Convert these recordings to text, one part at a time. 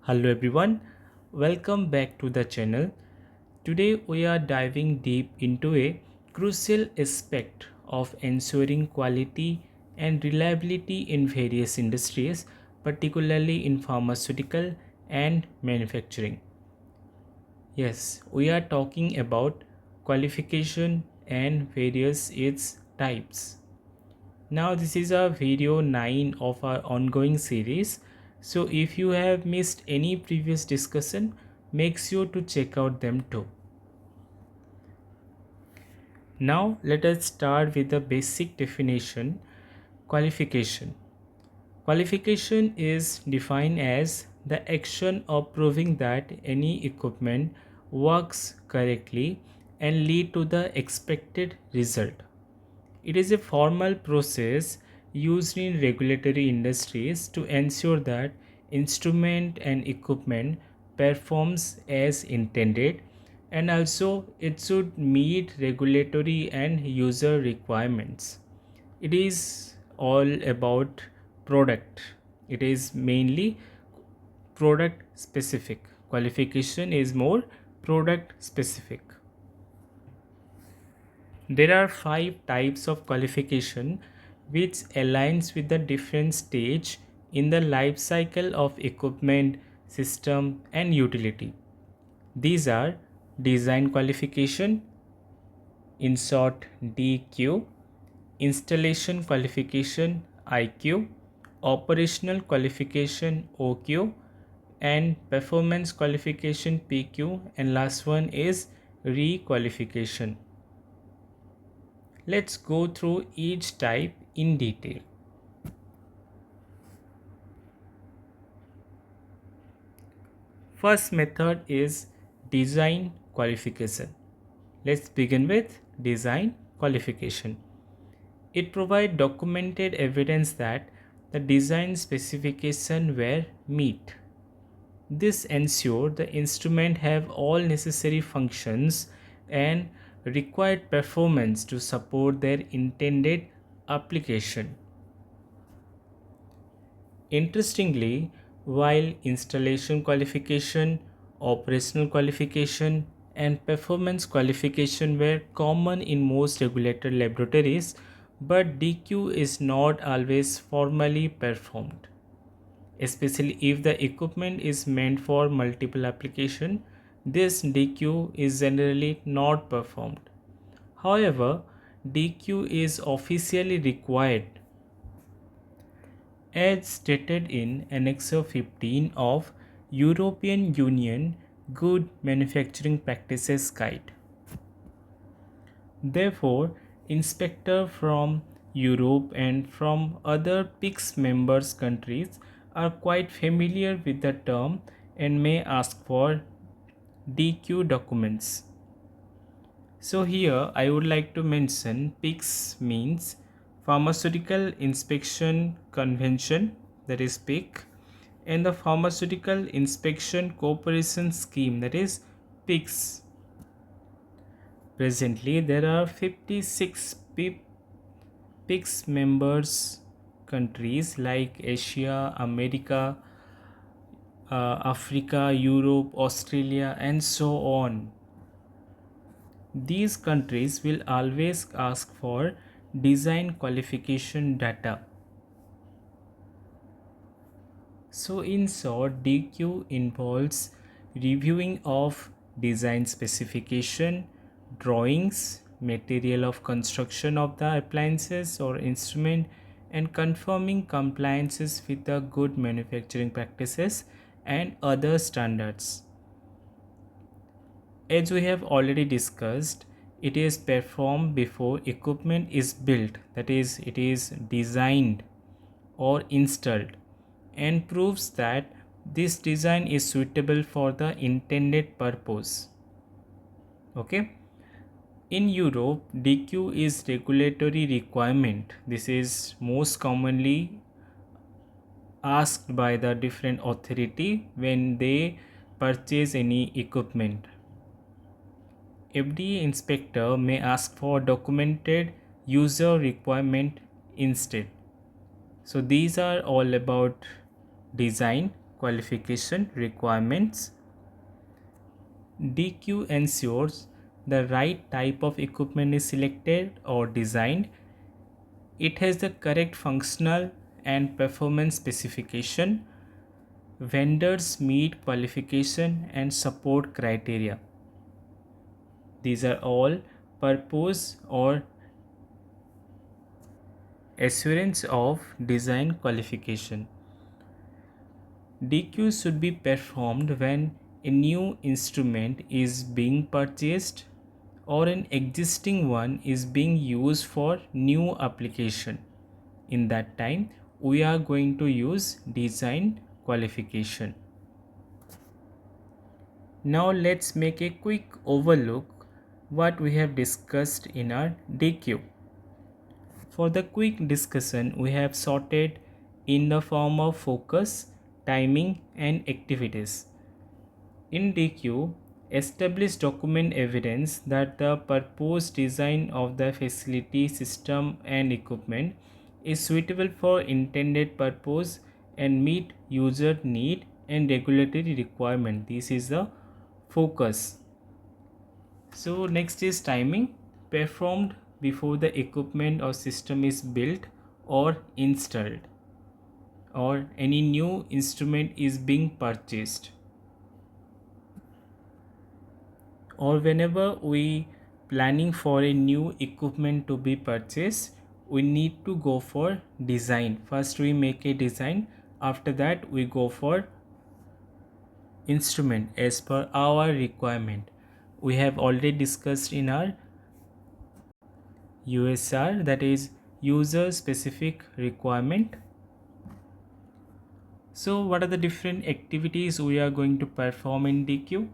Hello everyone, welcome back to the channel. Today we are diving deep into a crucial aspect of ensuring quality and reliability in various industries, particularly in pharmaceutical and manufacturing. Yes, we are talking about qualification and various its types. Now this is our video 9 of our ongoing series. So if you have missed any previous discussion, make sure to check out them too. Now let us start with the basic definition. Qualification. Qualification is defined as the action of proving that any equipment works correctly and lead to the expected result. It is a formal process used in regulatory industries to ensure that instrument and equipment performs as intended, and also it should meet regulatory and user requirements. It is all about product. It is mainly product specific. Qualification is more product specific. There are five types of qualification which aligns with the different stage in the life cycle of equipment, system and utility. These are design qualification, in short DQ, installation qualification IQ, operational qualification OQ, and performance qualification PQ, and last one is requalification. Let's go through each type in detail. First method is design qualification. Let's begin with design qualification. It provides documented evidence that the design specifications were met. This ensures the instrument have all necessary functions and required performance to support their intended application. Interestingly, while installation qualification, operational qualification, and performance qualification were common in most regulated laboratories, but DQ is not always formally performed, especially if the equipment is meant for multiple application. This DQ is generally not performed. However, DQ is officially required as stated in Annex 15 of European Union Good Manufacturing Practices Guide. Therefore, inspectors from Europe and from other PICS members countries are quite familiar with the term and may ask for DQ documents. So here I would like to mention PICS means Pharmaceutical Inspection Convention, that is PIC, and the Pharmaceutical Inspection Cooperation Scheme, that is PICS. Presently there are 56 PICS members countries like Asia, America, Africa, Europe, Australia and so on. These countries will always ask for design qualification data. So in short, DQ involves reviewing of design specification, drawings, material of construction of the appliances or instrument, and confirming compliances with the good manufacturing practices and other standards. As we have already discussed, it is performed before equipment is built, that is, it is designed or installed, and proves that this design is suitable for the intended purpose. Okay. In Europe, DQ is regulatory requirement. This is most commonly asked by the different authority when they purchase any equipment. FDA inspector may ask for documented user requirement instead. So these are all about design qualification requirements. DQ ensures the right type of equipment is selected or designed. It has the correct functional and performance specification. Vendors meet qualification and support criteria. These are all purpose or assurance of design qualification. DQ should be performed when a new instrument is being purchased or an existing one is being used for new application. In that time, we are going to use design qualification. Now let's make a quick overlook what we have discussed in our DQ. For the quick discussion, we have sorted in the form of focus, timing and activities. In DQ, establish document evidence that the proposed design of the facility, system and equipment is suitable for intended purpose and meet user need and regulatory requirement. This is the focus. So next is timing, performed before the equipment or system is built or installed or any new instrument is being purchased, or whenever we planning for a new equipment to be purchased, we need to go for design. First we make a design, after that we go for instrument as per our requirement. We have already discussed in our USR, that is user specific requirement. So what are the different activities we are going to perform in DQ?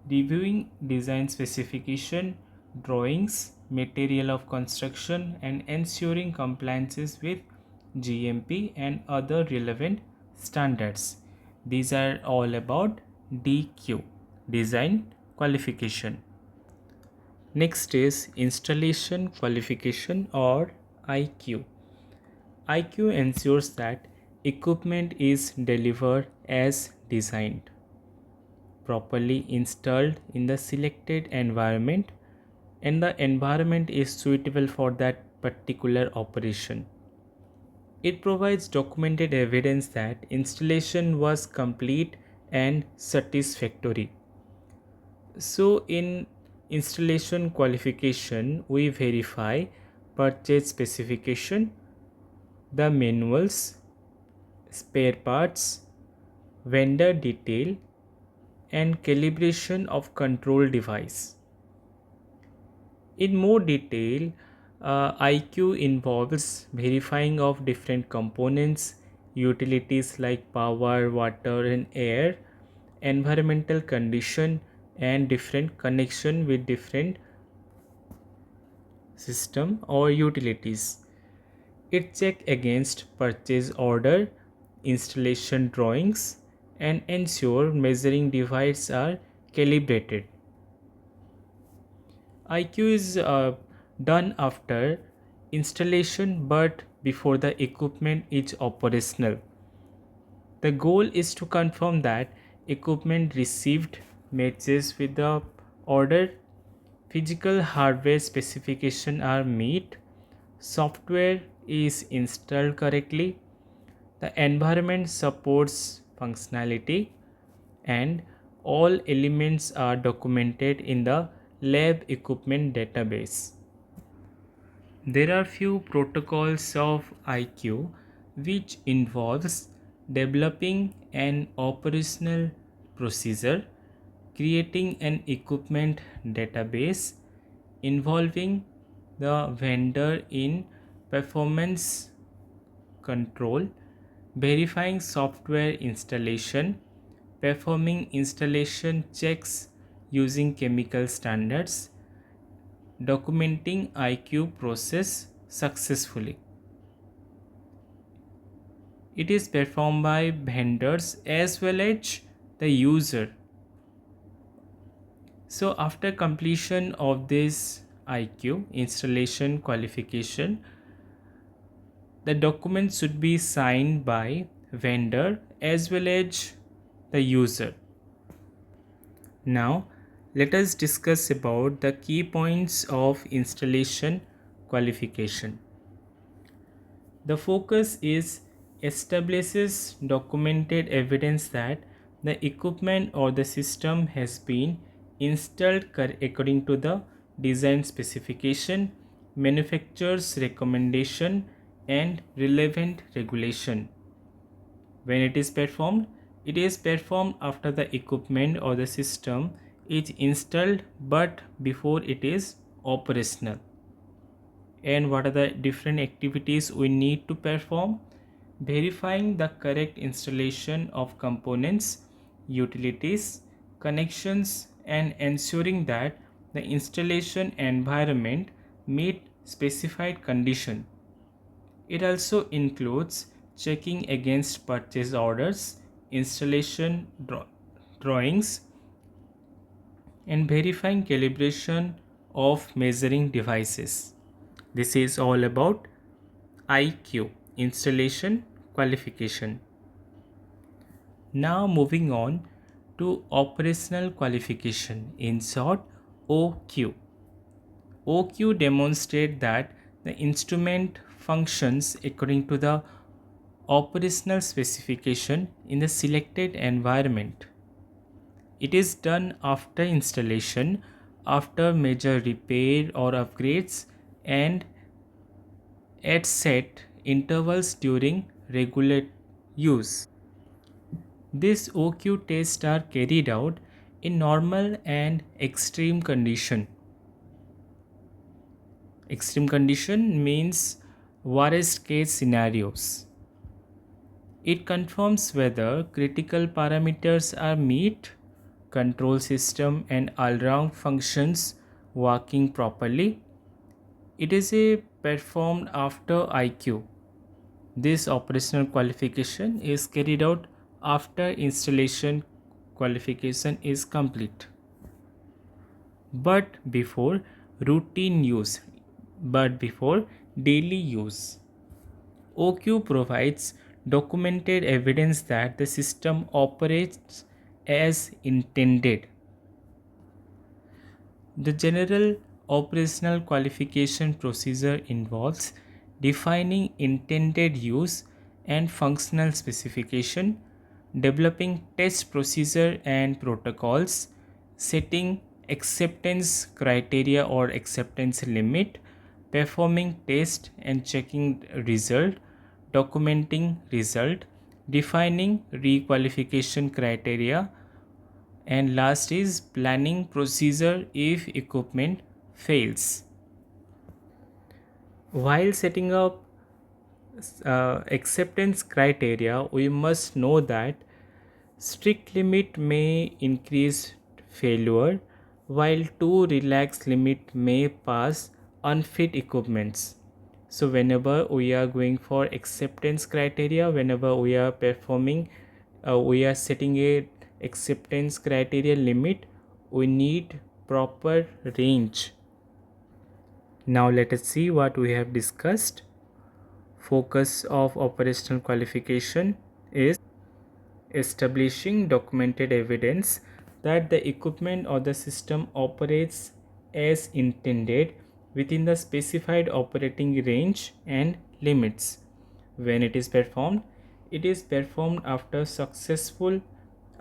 Reviewing design specification, drawings, material of construction and ensuring compliances with GMP and other relevant standards. These are all about DQ, design qualification. Next is installation qualification or IQ. IQ ensures that equipment is delivered as designed, properly installed in the selected environment, and the environment is suitable for that particular operation. It provides documented evidence that installation was complete and satisfactory. So in installation qualification, we verify purchase specification, the manuals, spare parts, vendor detail, and calibration of control device. In more detail, IQ involves verifying of different components, utilities like power, water and air, environmental condition and different connection with different system or utilities. It checks against purchase order, installation drawings and ensure measuring devices are calibrated. IQ is done after installation but before the equipment is operational. The goal is to confirm that equipment received matches with the order, physical hardware specifications are met, software is installed correctly, the environment supports functionality, and all elements are documented in the lab equipment database. There are few protocols of IQ which involves developing an operational procedure, creating an equipment database, involving the vendor in performance control, verifying software installation, performing installation checks using chemical standards, documenting IQ process successfully. It is performed by vendors as well as the user. So after completion of this IQ installation qualification, the document should be signed by vendor as well as the user. Now, let us discuss about the key points of installation qualification. The focus is establishes documented evidence that the equipment or the system has been installed according to the design specification, manufacturer's recommendation, and relevant regulation. When it is performed after the equipment or the system is installed but before it is operational. And what are the different activities we need to perform? Verifying the correct installation of components, utilities, connections, and ensuring that the installation environment meet specified condition. It also includes checking against purchase orders, installation drawings, and verifying calibration of measuring devices. This is all about IQ, installation qualification. Now moving on to operational qualification, in short OQ. OQ demonstrate that the instrument functions according to the operational specification in the selected environment. It is done after installation, after major repair or upgrades, and at set intervals during regular use. These OQ tests are carried out in normal and extreme condition. Extreme condition means worst case scenarios. It confirms whether critical parameters are met, control system and all-round functions working properly. It is performed after IQ. This operational qualification is carried out after installation qualification is complete. But before routine use, but before daily use. OQ provides documented evidence that the system operates as intended. The general operational qualification procedure involves defining intended use and functional specification, developing test procedure and protocols, setting acceptance criteria or acceptance limit, performing test and checking result, documenting result, defining requalification criteria, and last is planning procedure if equipment fails. While setting up acceptance criteria, we must know that strict limit may increase failure, while too relaxed limit may pass unfit equipments. So whenever we are going for acceptance criteria, whenever we are performing, we are setting a acceptance criteria limit, we need proper range. Now let us see what we have discussed. Focus of operational qualification is establishing documented evidence that the equipment or the system operates as intended within the specified operating range and limits. When it is performed after successful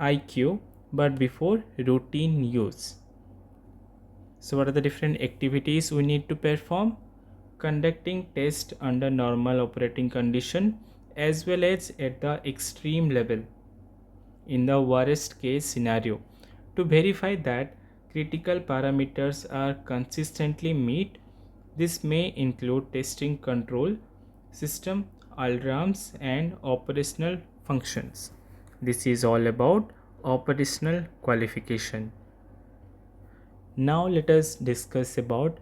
IQ but before routine use. So what are the different activities we need to perform? Conducting tests under normal operating condition as well as at the extreme level in the worst case scenario to verify that critical parameters are consistently met. This may include testing control system, alarms and operational functions. This is all about operational qualification. Now let us discuss about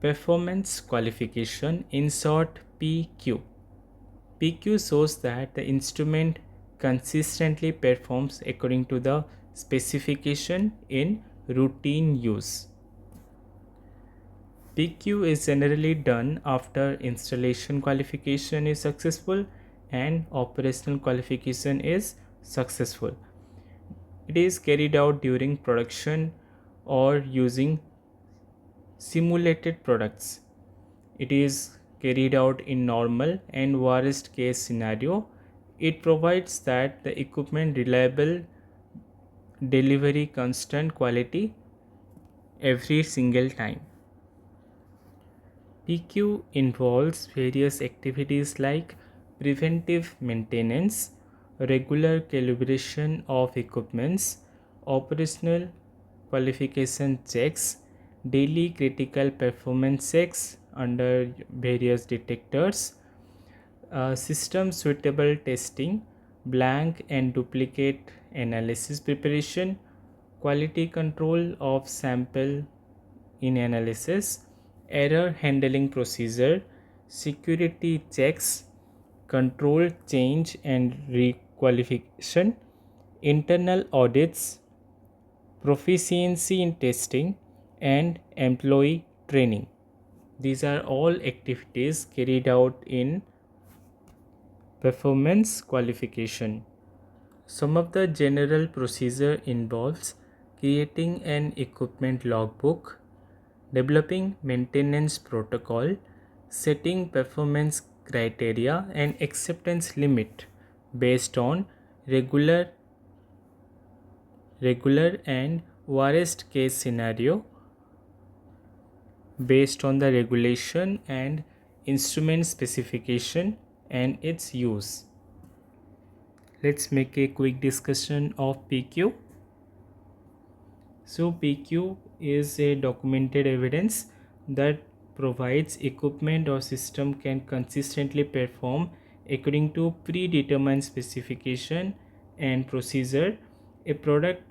performance qualification, in short PQ. PQ shows that the instrument consistently performs according to the specification in routine use. PQ is generally done after installation qualification is successful and operational qualification is successful. It is carried out during production or using simulated products. It is carried out in normal and worst case scenario. It provides that the equipment reliable delivery constant quality every single time. PQ involves various activities like preventive maintenance, regular calibration of equipments, operational qualification checks, daily critical performance checks under various detectors, system suitable testing, blank and duplicate analysis preparation, quality control of sample in analysis, error handling procedure, security checks, control change and requalification, internal audits, proficiency in testing, and employee training. These are all activities carried out in performance qualification. Some of the general procedure involves creating an equipment logbook, developing maintenance protocol, setting performance criteria and acceptance limit based on regular and worst case scenario based on the regulation and instrument specification and its use. Let's make a quick discussion of PQ. So PQ is a documented evidence that provides equipment or system can consistently perform according to predetermined specification and procedure a product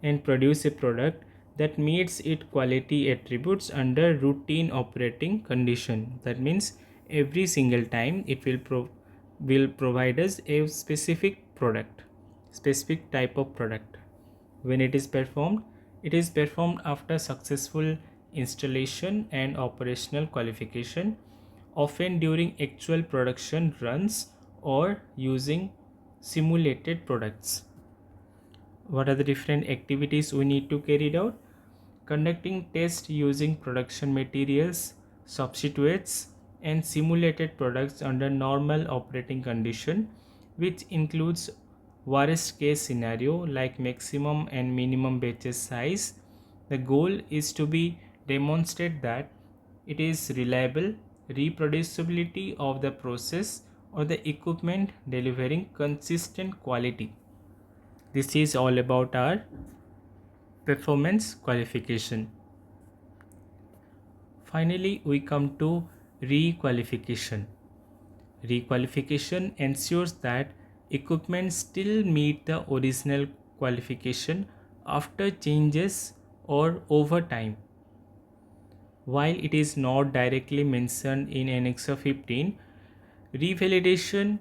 and produce a product that meets its quality attributes under routine operating condition. That means every single time it will provide us a specific product, specific type of product. When it is performed after successful installation and operational qualification, often during actual production runs or using simulated products. What are the different activities we need to carry out? Conducting tests using production materials, substitutes, and simulated products under normal operating condition, which includes worst case scenario like maximum and minimum batches size. The goal is to be demonstrate that it is reliable reproducibility of the process or the equipment delivering consistent quality. This is all about our performance qualification. Finally, we come to requalification. Requalification ensures that equipment still meet the original qualification after changes or over time. While it is not directly mentioned in Annex 15, revalidation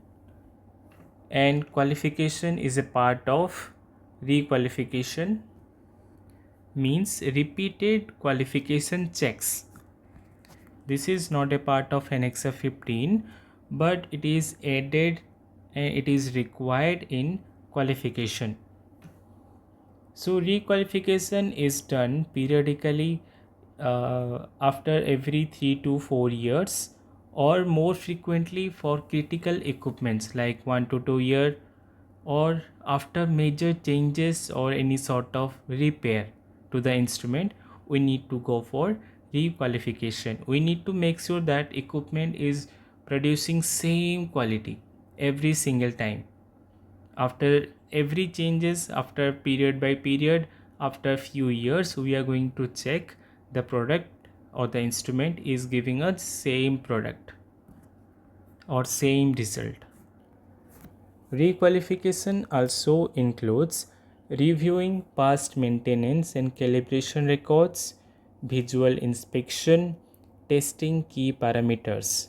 and qualification is a part of requalification, means repeated qualification checks. This is not a part of Annex 15, but it is added and it is required in qualification. So requalification is done periodically after every 3 to 4 years or more frequently for critical equipments like 1 to 2 year, or after major changes or any sort of repair to the instrument. We need to go for requalification. We need to make sure that equipment is producing same quality every single time. After every changes, after period by period, after few years, we are going to check the product or the instrument is giving us same product or same result. Requalification also includes reviewing past maintenance and calibration records, visual inspection, testing key parameters.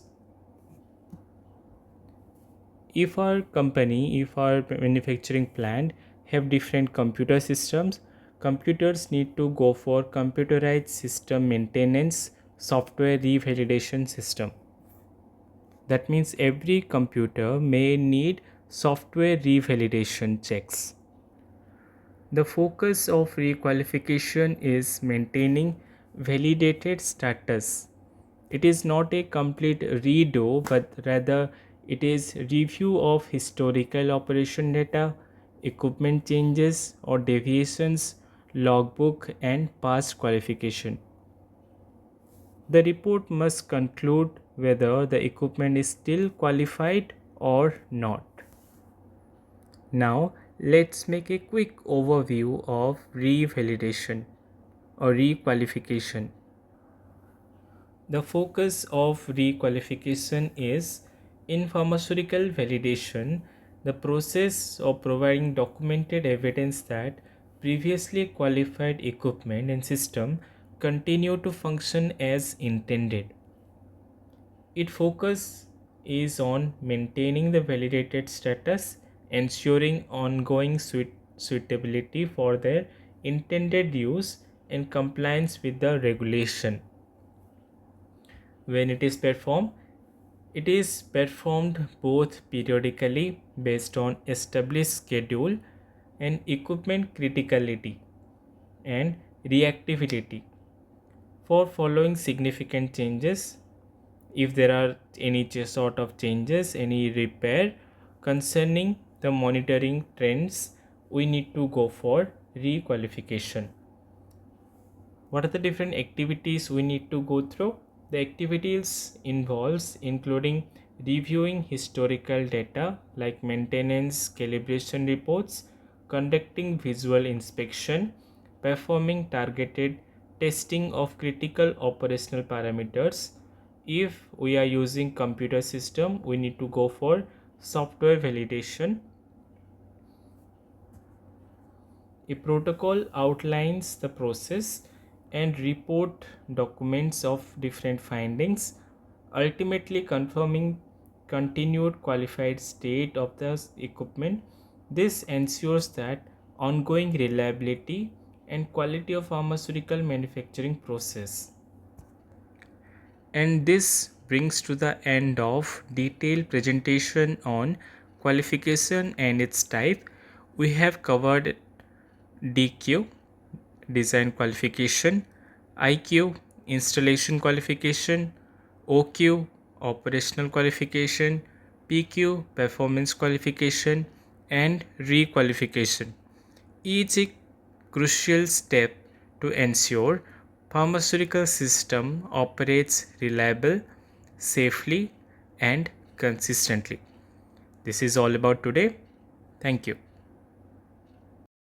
If our company, if our manufacturing plant have different computer systems, computers need to go for computerized system maintenance software revalidation system. That means every computer may need software revalidation checks. The focus of requalification is maintaining validated status. It is not a complete redo, but rather it is review of historical operation data, equipment changes or deviations, logbook and past qualification. The report must conclude whether the equipment is still qualified or not. Now, let's make a quick overview of revalidation or requalification. The focus of requalification is in pharmaceutical validation, the process of providing documented evidence that previously qualified equipment and system continue to function as intended. Its focus is on maintaining the validated status, ensuring ongoing suitability for their intended use and compliance with the regulation. When it is performed both periodically based on established schedule and equipment criticality and reactivity for following significant changes. If there are any sort of changes, any repair concerning the monitoring trends, we need to go for requalification. What are the different activities we need to go through? The activities involves including reviewing historical data like maintenance calibration reports, conducting visual inspection, performing targeted testing of critical operational parameters. If we are using computer system, we need to go for software validation. A protocol outlines the process and report documents of different findings, ultimately confirming continued qualified state of the equipment. This ensures that ongoing reliability and quality of pharmaceutical manufacturing process. And this brings to the end of detailed presentation on qualification and its type. We have covered DQ, design qualification, IQ, installation qualification, OQ, operational qualification, PQ, performance qualification, and requalification. Each a crucial step to ensure pharmaceutical system operates reliable, safely, and consistently. This is all about today. Thank you.